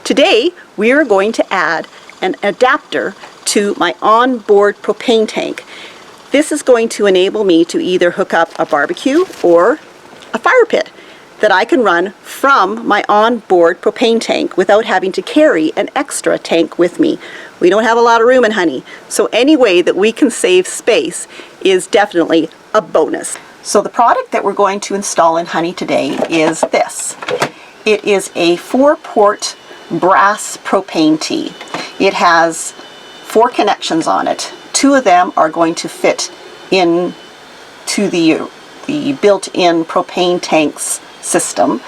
Today we are going to add an adapter to my onboard propane tank. This is going to enable me to either hook up a barbecue or a fire pit that I can run from my onboard propane tank without having to carry an extra tank with me. We don't have a lot of room in Honey, so any way that we can save space is definitely a bonus. So the product that we're going to install in Honey today is this. It is a 4-port brass propane tee. It has 4 connections on it. 2 of them are going to fit in to the built-in propane tanks system,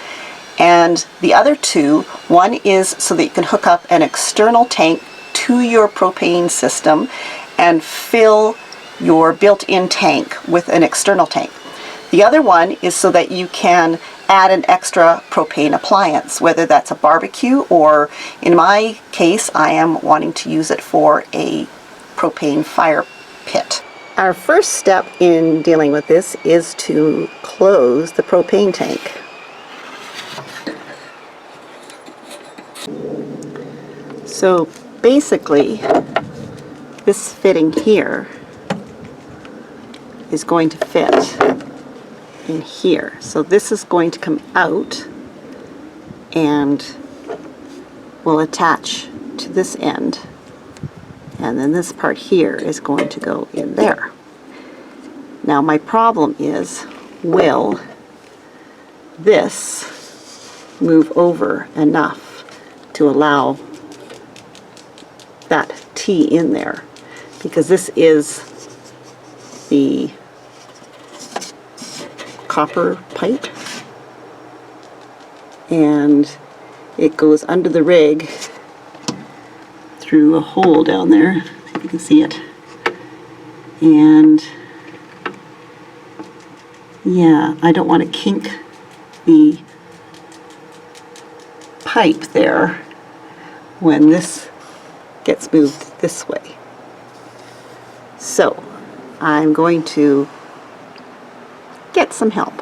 and the other 2, one is so that you can hook up an external tank to your propane system and fill your built-in tank with an external tank. The other one is so that you can add an extra propane appliance, whether that's a barbecue or, in my case, I am wanting to use it for a propane fire pit. Our first step in dealing with this is to close the propane tank. So basically, this fitting here is going to fit in here. So this is going to come out and will attach to this end, and then this part here is going to go in there. Now my problem is, will this move over enough to allow that T in there? Because this is the copper pipe, and it goes under the rig through a hole down there, if you can see it. And yeah, I don't want to kink the pipe there when this gets moved this way. So I'm going to get some help,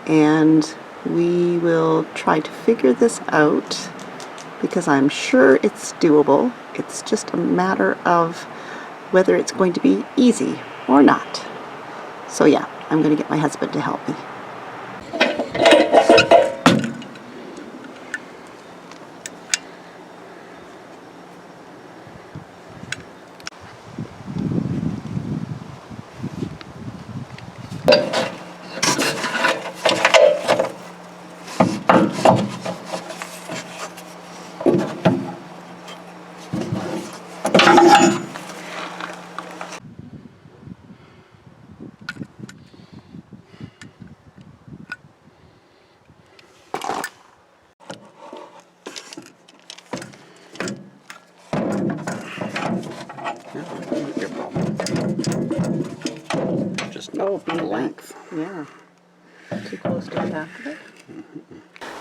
and we will try to figure this out, because I'm sure it's doable. It's just a matter of whether it's going to be easy or not. So yeah, I'm going to get my husband to help me. Be length. Yeah. Too close to the back of it.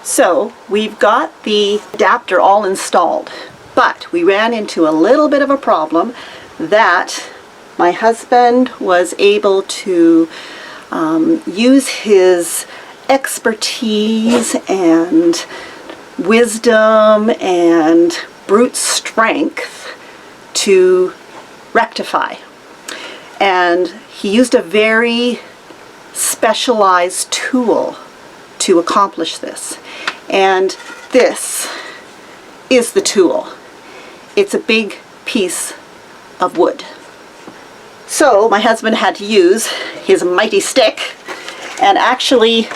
So we've got the adapter all installed, but we ran into a little bit of a problem that my husband was able to use his expertise and wisdom and brute strength to rectify. And he used a very specialized tool to accomplish this. And this is the tool. It's a big piece of wood. So my husband had to use his mighty stick and actually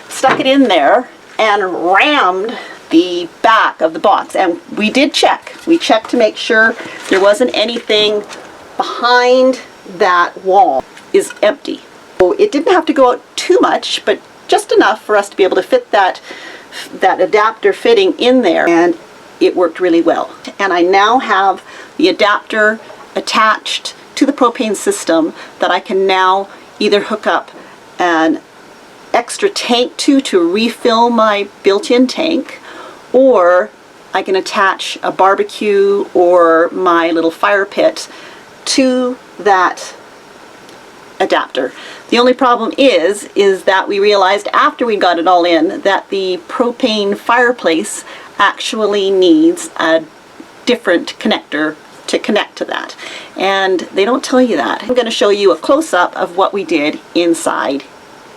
stuck it in there and rammed the back of the box. And we did check. We checked to make sure there wasn't anything behind that wall is empty. So it didn't have to go out too much, but just enough for us to be able to fit that adapter fitting in there, and it worked really well. And I now have the adapter attached to the propane system that I can now either hook up an extra tank to refill my built-in tank, or I can attach a barbecue or my little fire pit to that adapter. The only problem is that we realized after we got it all in that the propane fireplace actually needs a different connector to connect to that. And they don't tell you that. I'm going to show you a close-up of what we did inside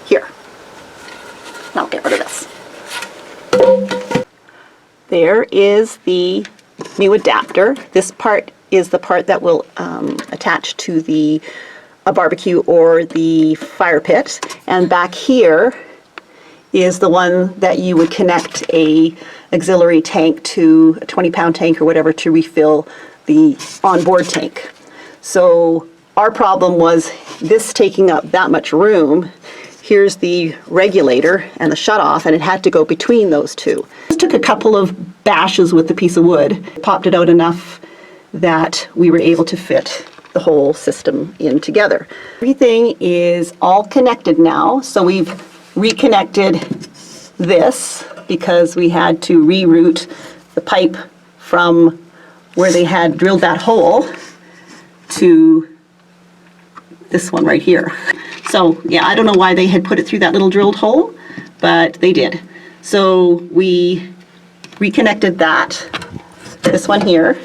here. Now get rid of this. There is the new adapter. This part is the part that will attach to a barbecue or the fire pit. And back here is the one that you would connect a auxiliary tank to, a 20-pound tank or whatever, to refill the onboard tank. So our problem was this taking up that much room. Here's the regulator and the shutoff, and it had to go between those two. Just took a couple of bashes with the piece of wood, popped it out enough that we were able to fit the whole system in together. Everything is all connected now, so we've reconnected this because we had to reroute the pipe from where they had drilled that hole to this one right here. So yeah, I don't know why they had put it through that little drilled hole, but they did. So we reconnected this one here,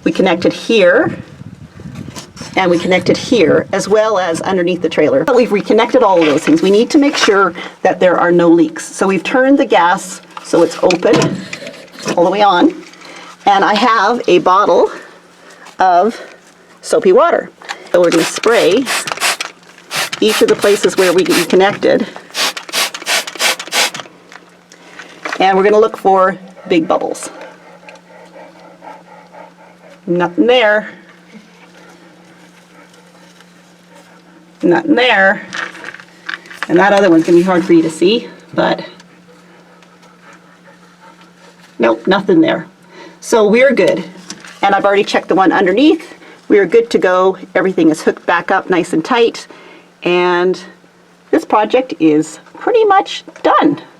we connected here, and we connected here, as well as underneath the trailer. But we've reconnected all of those things. We need to make sure that there are no leaks. So we've turned the gas so it's open all the way on, and I have a bottle of soapy water. So we're going to spray each of the places where we connected, and we're going to look for big bubbles. Nothing there. Nothing there. And that other one's going to be hard for you to see, but nope, nothing there. So we're good. And I've already checked the one underneath. We are good to go. Everything is hooked back up nice and tight. And this project is pretty much done.